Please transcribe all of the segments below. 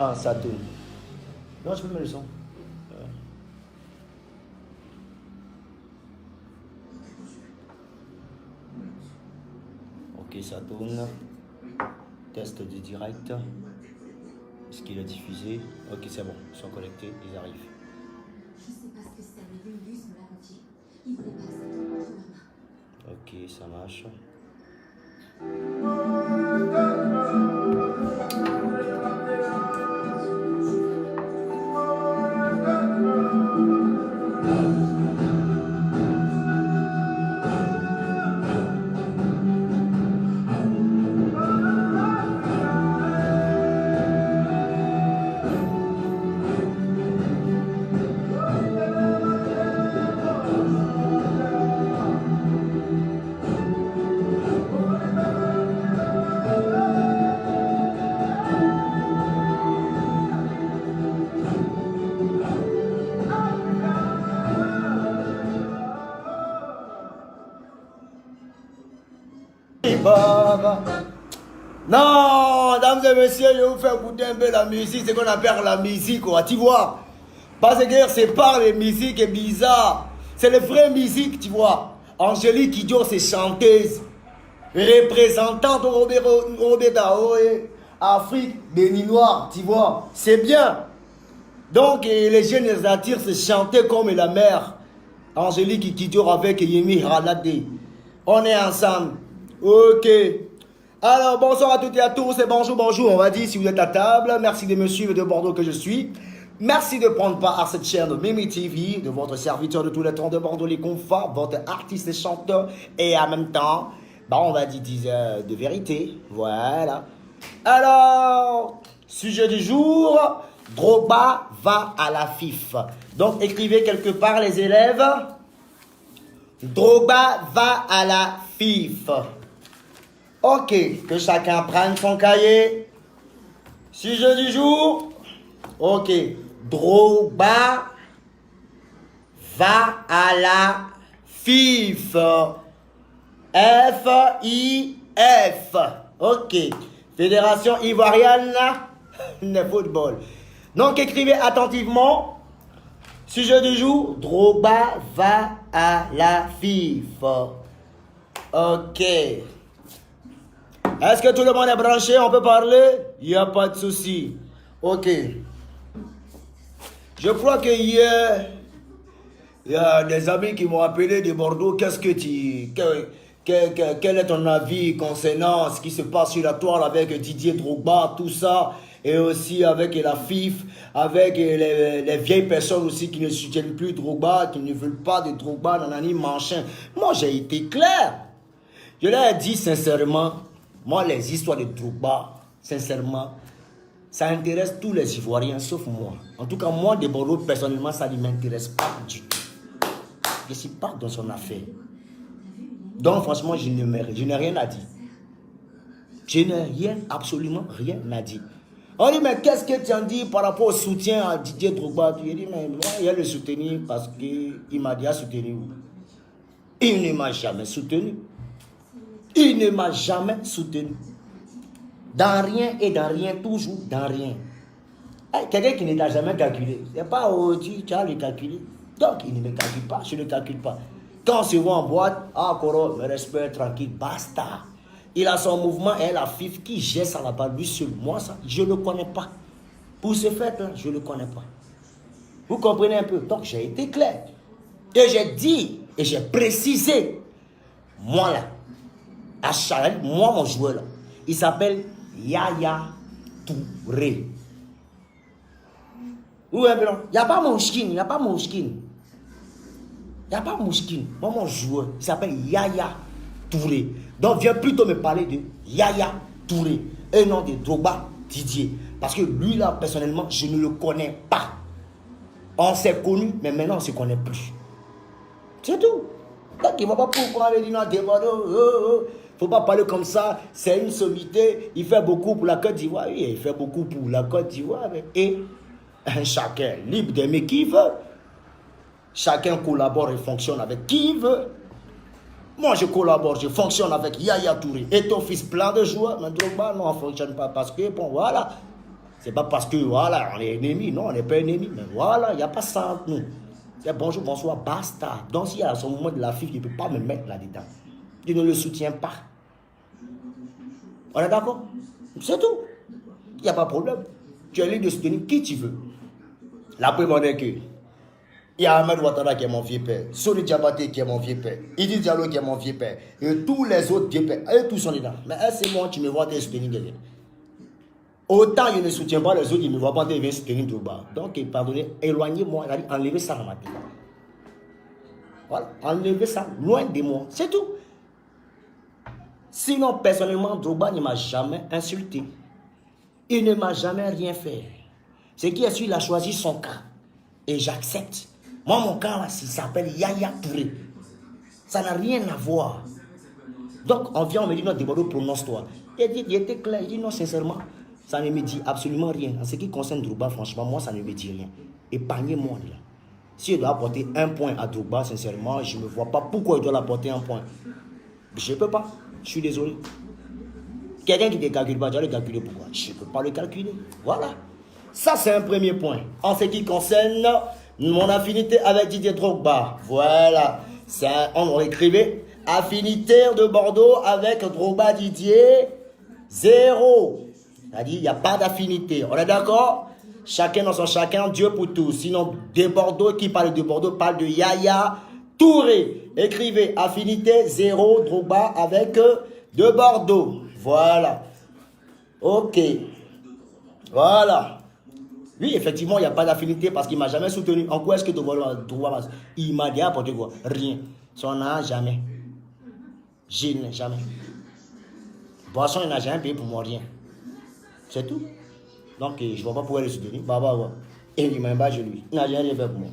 Ah, ça tourne. Non, je peux mettre le son. Ok, ça tourne. Test du direct. Est-ce qu'il est diffusé? Ok, c'est bon. Ils sont connectés, ils arrivent. Je sais pas ce que c'est, mais le bus me l'a confié. Il voulait pas que ça tombe entre ma main. Ok, ça marche. Non, mesdames et messieurs, je vais vous faire écouter un peu la musique, c'est qu'on appelle la musique, quoi, tu vois. Parce que c'est pas les musiques bizarres, c'est les vraies musiques, tu vois. Angélique Kidjo, c'est chanteuse, représentante Robert Daoé, Afrique, béninois, tu vois, c'est bien. Donc, les jeunes les attirent, c'est chanter comme la mère. Angélique Kidjo avec Yemi Halade. On est ensemble. Ok. Alors, bonsoir à toutes et à tous et bonjour, bonjour. On va dire si vous êtes à table. Merci de me suivre de Bordeaux que je suis. Merci de prendre part à cette chaîne de Mimi TV, de votre serviteur de tous les temps de Bordeaux, les confins, votre artiste et chanteur. Et en même temps, on va dire de vérité. Voilà. Alors, sujet du jour, Drogba va à la FIF. Donc, écrivez quelque part les élèves. Drogba va à la FIF. Ok, que chacun prenne son cahier. Sujet du jour. Ok, Drogba va à la FIF. F-I-F. Ok, Fédération Ivoirienne de football. Donc écrivez attentivement. Sujet du jour, Drogba va à la FIF. Ok. Est-ce que tout le monde est branché? On peut parler? Il n'y a pas de souci. Ok. Je crois que hier, il y a des amis qui m'ont appelé de Bordeaux. Quel est ton avis concernant ce qui se passe sur la toile avec Didier Drogba, tout ça, et aussi avec la FIF, avec les vieilles personnes aussi qui ne soutiennent plus Drogba, qui ne veulent pas de Drogba, nanani, machin. Moi, j'ai été clair. Je leur ai dit sincèrement, moi, les histoires de Drogba, sincèrement, ça intéresse tous les Ivoiriens, sauf moi. En tout cas, moi, de Bordeaux, personnellement, ça ne m'intéresse pas du tout. Je ne suis pas dans son affaire. Donc, franchement, je n'ai rien à dire. Je n'ai rien, absolument rien à dire. On dit, mais qu'est-ce que tu en dis par rapport au soutien à Didier Drogba? Tu dis, mais moi, il a le soutenir parce qu'il m'a déjà soutenu. Il ne m'a jamais soutenu. Il ne m'a jamais soutenu. Dans rien et dans rien, toujours dans rien. Quelqu'un qui ne t'a jamais calculé, c'est pas tu as le calculé. Donc, il ne me calcule pas, je ne calcule pas. Quand on se voit en boîte, Koro, me respect, tranquille, basta. Il a son mouvement et la FIF qui geste à la balle, lui seul. Moi, ça, je ne le connais pas. Pour ce fait-là, je ne le connais pas. Vous comprenez un peu? Donc, j'ai été clair. Et j'ai dit, et j'ai précisé, moi là, à Charles, moi mon joueur là, il s'appelle Yaya Touré. Oui, il n'y a pas Mouchkine, il n'y a pas Mouchkine. Il n'y a pas Mouchkine. Moi, mon joueur, il s'appelle Yaya Touré. Donc, viens plutôt me parler de Yaya Touré. Et non de Drogba Didier. Parce que lui, là, personnellement, je ne le connais pas. On s'est connu, mais maintenant, on ne se connaît plus. C'est tout. Donc, il ne va pas pouvoir aller dire non, il ne faut pas parler comme ça. C'est une sommité. Il fait beaucoup pour la Côte d'Ivoire. Oui, il fait beaucoup pour la Côte d'Ivoire. Et chacun libre d'aimer qui veut. Chacun collabore et fonctionne avec qui veut. Moi, je collabore, je fonctionne avec Yaya Touré. Et ton fils plein de joueurs. Mais Drogba, non, on ne fonctionne pas parce que, bon, voilà. C'est pas parce que, voilà, on est ennemis. Non, on n'est pas ennemis. Mais voilà, il n'y a pas ça entre nous. C'est bonjour, bonsoir, basta. Donc, s'il y a à ce moment de la FIF, il ne peut pas me mettre là-dedans. Je ne le soutiens pas. On est d'accord? C'est tout. Il n'y a pas de problème. Tu es libre de soutenir qui tu veux. La preuve est que il y a Ahmed Ouattara qui est mon vieux père, Soli Diabaté qui est mon vieux père, Idi Diallo qui est mon vieux père, et tous les autres vieux pères, eux tous sont dedans. Mais c'est moi, tu me vois te soutenir derrière. Autant je ne soutiens pas les autres, ils ne me voient pas te soutenir Drogba. Donc, pardonnez, éloignez-moi, enlevez ça dans ma tête. Voilà, enlevez ça loin de moi, c'est tout. Sinon, personnellement, Drogba ne m'a jamais insulté. Il ne m'a jamais rien fait. Ce qui est sûr, il a choisi son cas. Et j'accepte. Moi, mon cas, là, il s'appelle Yaya Touré. Ça n'a rien à voir. Donc, on vient, on me dit, non, Deborah, prononce-toi. Il était clair, il dit, non, sincèrement, ça ne me dit absolument rien. En ce qui concerne Drogba, franchement, moi, ça ne me dit rien. Épargnez-moi, là. Si je dois apporter un point à Drogba, sincèrement, je ne vois pas pourquoi je dois l'apporter un point. Je ne peux pas. Je suis désolé. Quelqu'un qui ne calcule pas, je dois le calculer pourquoi? Je ne peux pas le calculer. Voilà. Ça, c'est un premier point. En ce qui concerne mon affinité avec Didier Drogba. Voilà. On écrivait affinité de Bordeaux avec Drogba Didier, 0. C'est-à-dire, il n'y a pas d'affinité. On est d'accord? Chacun dans son chacun, Dieu pour tous. Sinon, de Bordeaux, qui parle de Bordeaux, parle de Yaya Touré. Écrivez affinité 0 Drogba avec de Bordeaux. Voilà. Ok. Voilà. Oui, effectivement, il n'y a pas d'affinité parce qu'il ne m'a jamais soutenu. En quoi est-ce que Drogba il m'a dit apporter quoi? Rien. Son âge, jamais. Gilles, jamais. Boisson, il n'a jamais payé pour moi, rien. C'est tout. Donc, je ne vois pas pourquoi le soutenir. Et il m'a battu lui. Il n'a rien fait pour moi.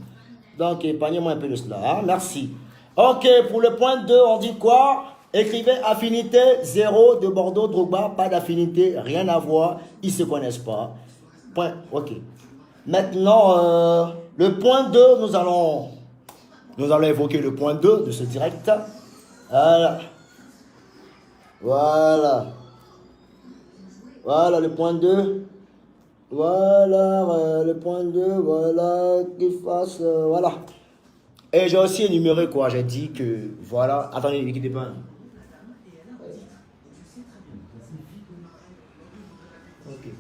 Donc, épargnez-moi un peu de cela. Hein? Merci. Ok, pour le point 2, on dit quoi? Écrivez affinité 0 de Bordeaux, Drogba, pas d'affinité, rien à voir, ils ne se connaissent pas. Point, ok. Maintenant, le point 2, nous allons évoquer le point 2 de ce direct. Voilà. Voilà. Voilà le point 2. Voilà, le point 2, voilà, qu'il fasse, voilà. Et j'ai aussi énuméré quoi, j'ai dit que, voilà, attendez, ne quittez pas. Okay.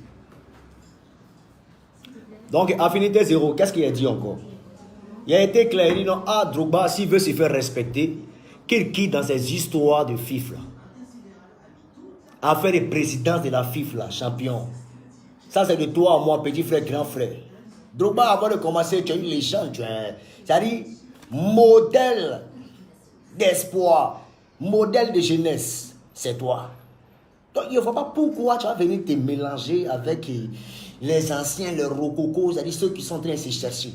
Donc, affinité 0, qu'est-ce qu'il a dit encore? Il a été clair, il dit non, Drogba, s'il veut se faire respecter, qu'il quitte dans ses histoires de FIF, là. À faire les présidences de la FIF, là, champion. Ça, c'est de toi à moi, petit frère, grand frère. Drogba, avant de commencer, tu as eu les gens, c'est-à-dire, modèle d'espoir, modèle de jeunesse, c'est toi. Donc, il ne voit pas pourquoi tu vas venir te mélanger avec les anciens, les rococos, c'est-à-dire ceux qui sont en train de se chercher.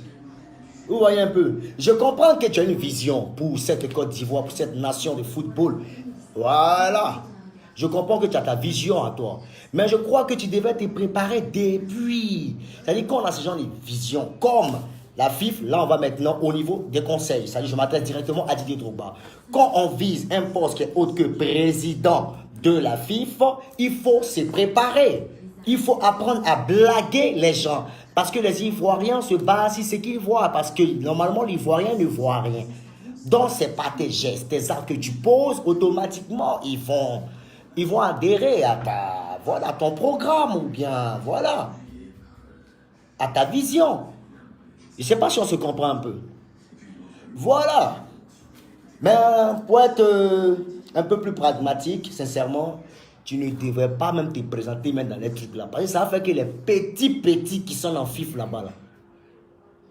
Vous voyez un peu. Je comprends que tu as une vision pour cette Côte d'Ivoire, pour cette nation de football. Voilà. Je comprends que tu as ta vision à toi. Mais je crois que tu devais te préparer depuis. C'est-à-dire qu'on a ce genre de vision. Comme la FIF, là on va maintenant au niveau des conseils. C'est-à-dire je m'adresse directement à Didier Drogba. Quand on vise un poste qui est autre que président de la FIF, il faut se préparer. Il faut apprendre à blaguer les gens. Parce que les Ivoiriens se basent sur ce qu'ils voient. Parce que normalement l'Ivoirien ne voit rien. Donc ce n'est pas tes gestes, tes actes que tu poses, automatiquement ils vont adhérer à ton programme ou bien, voilà, à ta vision. Je ne sais pas si on se comprend un peu. Voilà. Mais pour être un peu plus pragmatique, sincèrement, tu ne devrais pas même te présenter même dans les trucs là. Parce que ça fait que les petits qui sont en FIF là-bas, là,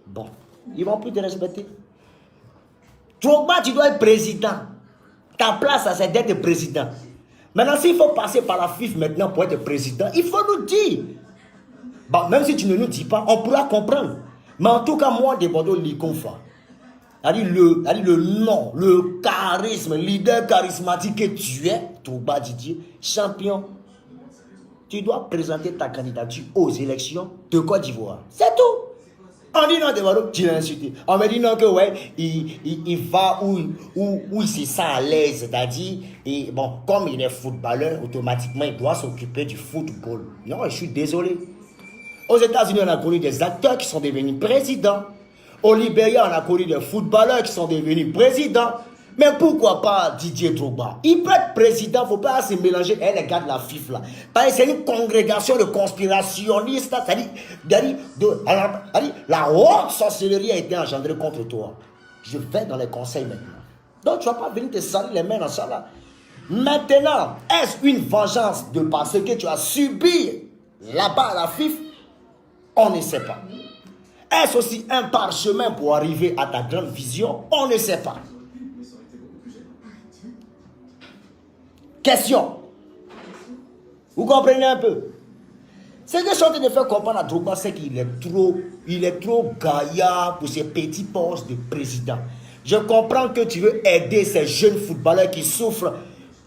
bon, ils ne vont plus te respecter. Drogba, tu dois être président. Ta place, c'est d'être président. Maintenant, s'il faut passer par la FIF maintenant pour être président, il faut nous dire. Bon, même si tu ne nous dis pas, on pourra comprendre. Mais en tout cas, moi, de Bordeaux, Likonfa, c'est-à-dire le nom, le charisme, leader charismatique que tu es, Drogba Didier, champion, tu dois présenter ta candidature aux élections de Côte d'Ivoire. C'est tout. On dit non, de Bordeaux, tu l'as insulté. On me dit non que ouais, il va où il se sent à l'aise, c'est-à-dire, bon, comme il est footballeur, automatiquement, il doit s'occuper du football. Non, je suis désolé. Aux États-Unis, on a connu des acteurs qui sont devenus présidents. Au Libéria, on a connu des footballeurs qui sont devenus présidents. Mais pourquoi pas Didier Drogba? Il peut être président, il ne faut pas se mélanger. Les gars de la FIFA là. Parce que c'est une congrégation de conspirationnistes. C'est-à-dire, la haute sorcellerie a été engendrée contre toi. Je vais dans les conseils maintenant. Donc tu ne vas pas venir te salir les mains dans ça là. Maintenant, est-ce une vengeance de parce que tu as subi là-bas à la FIFA? On ne sait pas. Est-ce aussi un parchemin pour arriver à ta grande vision? On ne sait pas. Question. Vous comprenez un peu? Ce que je suis en train de faire comprendre à Drogba, c'est qu'il est trop gaillard pour ces petits postes de président. Je comprends que tu veux aider ces jeunes footballeurs qui souffrent,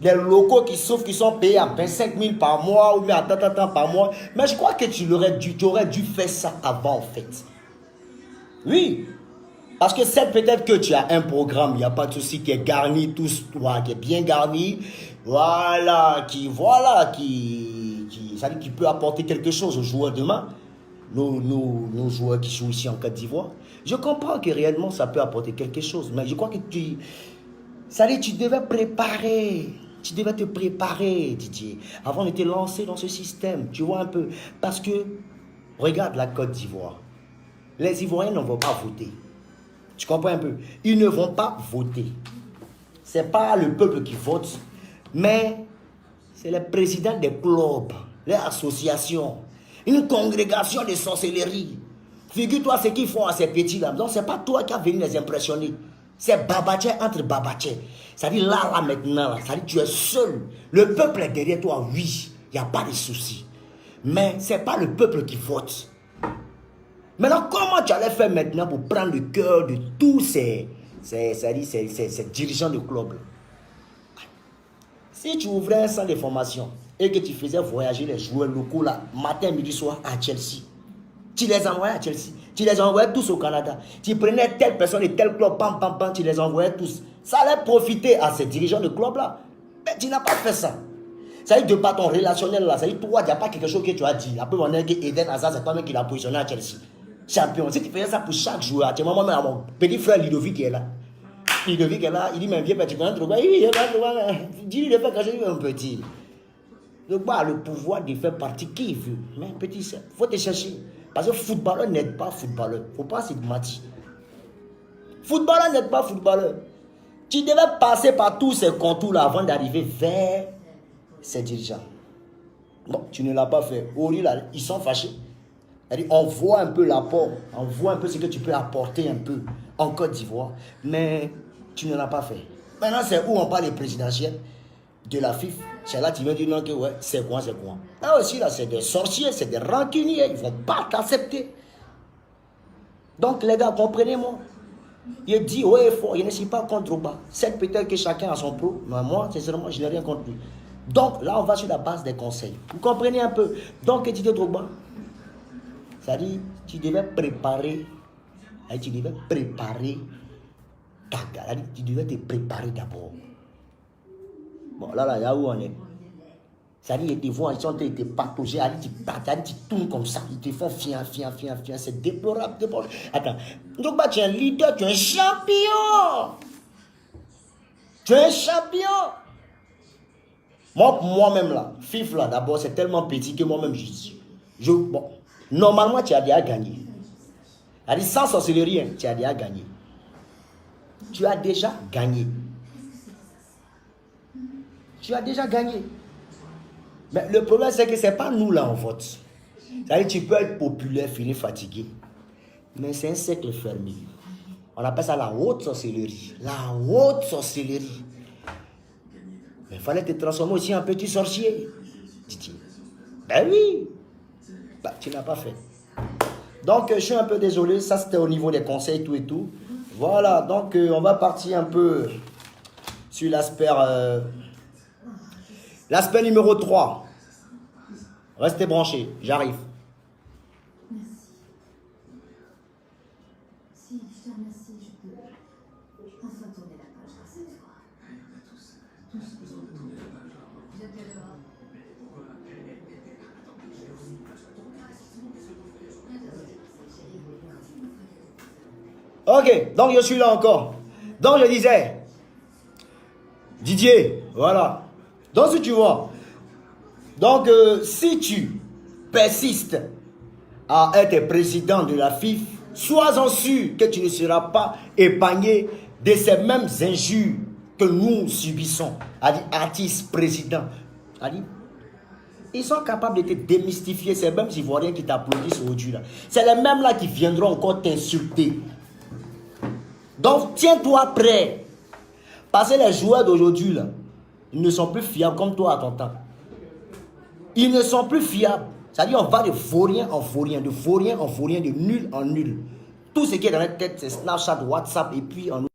les locaux qui souffrent, qui sont payés à 25 000 par mois ou bien à tant par mois. Mais je crois que tu aurais dû faire ça avant en fait. Oui. Parce que c'est peut-être que tu as un programme, il n'y a pas de souci, qui est garni, tout, qui est bien garni, c'est-à-dire qui peut apporter quelque chose aux joueurs demain, nos joueurs qui jouent ici en Côte d'Ivoire. Je comprends que réellement ça peut apporter quelque chose, mais je crois que tu devais te préparer, Didier, avant de te lancer dans ce système, tu vois un peu, parce que, regarde la Côte d'Ivoire, les Ivoiriens ne vont pas voter. Tu comprends un peu? Ils ne vont pas voter. Ce n'est pas le peuple qui vote, mais c'est les présidents des clubs, les associations, une congrégation de sorcellerie. Figure-toi ce qu'ils font à ces petits-là. Donc, ce n'est pas toi qui as venu les impressionner. C'est Babaché entre Babaché. C'est-à-dire là, maintenant, c'est-à-dire tu es seul. Le peuple est derrière toi, oui, il n'y a pas de souci. Mais ce n'est pas le peuple qui vote. Maintenant, comment tu allais faire maintenant pour prendre le cœur de tous ces dirigeants de club? Si tu ouvrais un centre de formation et que tu faisais voyager les joueurs locaux là, matin, midi, soir à Chelsea, tu les envoyais à Chelsea, tu les envoyais tous au Canada, tu prenais telle personne et tel club, pam, pam, pam, tu les envoyais tous. Ça allait profiter à ces dirigeants de club là. Mais tu n'as pas fait ça. Ça veut dire de par ton relationnel là, ça veut dire toi, il n'y a pas quelque chose que tu as dit. Après, on a dit Eden Hazard, c'est toi-même qui l'a positionné à Chelsea. Champion. Si tu faisais ça pour chaque joueur, tu vois, moi, mon petit frère Ludovic qui est là. Ludovic est là, il dit, mais viens, tu connais Drogba. Oui, il est là, dis-lui de faire quand je dis un petit. Drogba a le pouvoir de faire partie qui veut. Mais petit, il faut te chercher. Parce que footballeur n'aide pas footballeur. Il ne faut pas se mentir. Footballeur n'aide pas footballeur. Tu devais passer par tous ces contours-là avant d'arriver vers ces dirigeants. Bon, tu ne l'as pas fait. Ori, là, ils sont fâchés. On voit un peu l'apport, on voit un peu ce que tu peux apporter un peu en Côte d'Ivoire, mais tu ne l'as pas fait. Maintenant, c'est où on parle des présidentielles de la FIFA. C'est là que tu viens dire non, que ouais, c'est quoi. Là aussi, là, c'est des sorciers, c'est des rancuniers, ils ne vont pas t'accepter. Donc, les gars, comprenez-moi. Il dit, ouais, je ne suis pas contre Drogba. C'est peut-être que chacun a son pro, mais moi, sincèrement, je n'ai rien contre lui. Donc, là, on va sur la base des conseils. Vous comprenez un peu? Donc, Didier Drogba, c'est-à-dire, tu devais préparer ta gare. Tu devais te préparer d'abord. Bon, là, il y a où on est. C'est-à-dire, ils te voient, ils sont en train de te patauger, tu tournes comme ça, ils te font fian, c'est déplorable. Attends, donc, tu es un leader, tu es un champion. Tu es un champion. Moi-même, là, FIFA, là, d'abord, c'est tellement petit que moi-même, bon. Normalement, tu as déjà gagné. C'est-à-dire, sans sorcellerie, tu as déjà gagné. Tu as déjà gagné. Tu as déjà gagné. Mais le problème, c'est que ce n'est pas nous là, on vote. C'est-à-dire, tu peux être populaire, finir fatigué. Mais c'est un cercle fermé. On appelle ça la haute sorcellerie. La haute sorcellerie. Mais il fallait te transformer aussi en petit sorcier. Ben oui. Bah, tu n'as pas fait. Donc, je suis un peu désolé. Ça, c'était au niveau des conseils, tout et tout. Voilà. Donc, on va partir un peu sur l'aspect numéro 3. Restez branchés. J'arrive. Merci. Si je te remercie, je peux enfin tourner la page grâce à toi. Tous besoin de tourner la page. Je te le rends. Ok, donc je suis là encore. Donc je disais, Didier, voilà. Donc si tu vois, donc si tu persistes à être président de la FIF, sois-en sûr que tu ne seras pas épargné de ces mêmes injures que nous subissons. Artistes, présidents. Ils sont capables de te démystifier, ces mêmes Ivoiriens qui t'applaudissent aujourd'hui là. C'est les mêmes là qui viendront encore t'insulter. Donc tiens-toi prêt. Parce que les joueurs d'aujourd'hui là, ils ne sont plus fiables comme toi à ton temps. Ils ne sont plus fiables. C'est-à-dire on va de vaurien en vaurien, de vaurien en vaurien, de nul en nul. Tout ce qui est dans la tête, c'est Snapchat, WhatsApp et puis on